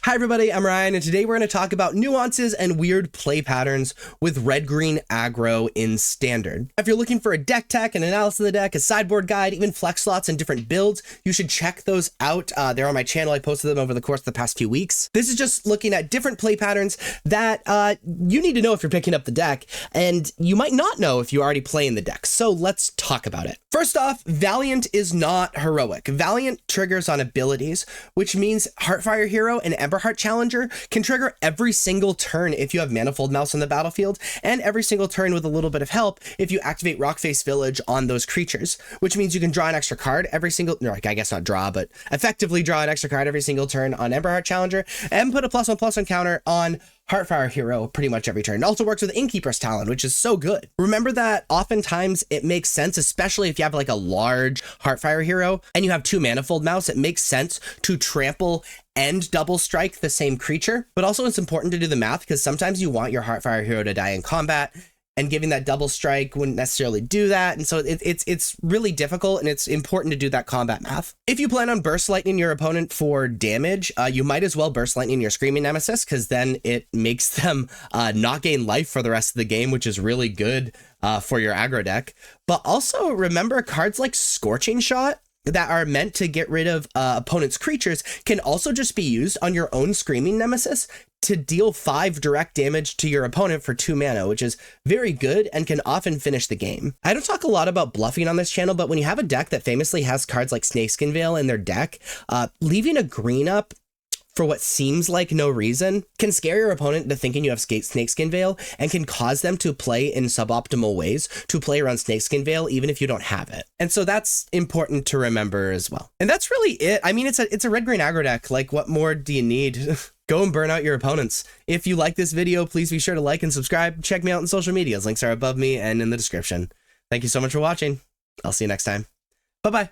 Hi everybody, I'm Ryan, and today we're going to talk about nuances and weird play patterns with red-green aggro in Standard. If you're looking for a deck tech, an analysis of the deck, a sideboard guide, even flex slots and different builds, you should check those out. They're on my channel. I posted them over the course of the past few weeks. This is just looking at different play patterns that you need to know if you're picking up the deck, and you might not know if you already play in the deck. So let's talk about it. First off, Valiant is not heroic. Valiant triggers on abilities, which means Heartfire Hero and Emberheart Challenger can trigger every single turn if you have Manifold Mouse on the battlefield, and every single turn with a little bit of help if you activate Rockface Village on those creatures, which means you can draw an extra card every single, or I guess not draw, but effectively draw an extra card every single turn on Emberheart Challenger, and put a +1/+1 counter on Heartfire Hero pretty much every turn. It also works with Innkeeper's Talon, which is so good. Remember that oftentimes it makes sense, especially if you have like a large Heartfire Hero and you have two Manifold Mouse, it makes sense to trample and double strike the same creature. But also it's important to do the math because sometimes you want your Heartfire Hero to die in combat, and giving that double strike wouldn't necessarily do that. And so it's really difficult, and it's important to do that combat math. If you plan on Burst Lightning your opponent for damage, you might as well Burst Lightning your Screaming Nemesis, because then it makes them not gain life for the rest of the game, which is really good for your aggro deck. But also remember, cards like Scorching Shot that are meant to get rid of opponent's creatures can also just be used on your own Screaming Nemesis to deal 5 direct damage to your opponent for 2 mana, which is very good and can often finish the game. I don't talk a lot about bluffing on this channel, but when you have a deck that famously has cards like Snakeskin Veil in their deck, leaving a green up for what seems like no reason can scare your opponent into thinking you have Snakeskin Veil, and can cause them to play in suboptimal ways to play around Snakeskin Veil even if you don't have it. And so that's important to remember as well. And that's really it. I mean, it's a red-green aggro deck. Like, what more do you need? Go and burn out your opponents. If you like this video, please be sure to like and subscribe. Check me out on social medias. Links are above me and in the description. Thank you so much for watching. I'll see you next time. Bye-bye.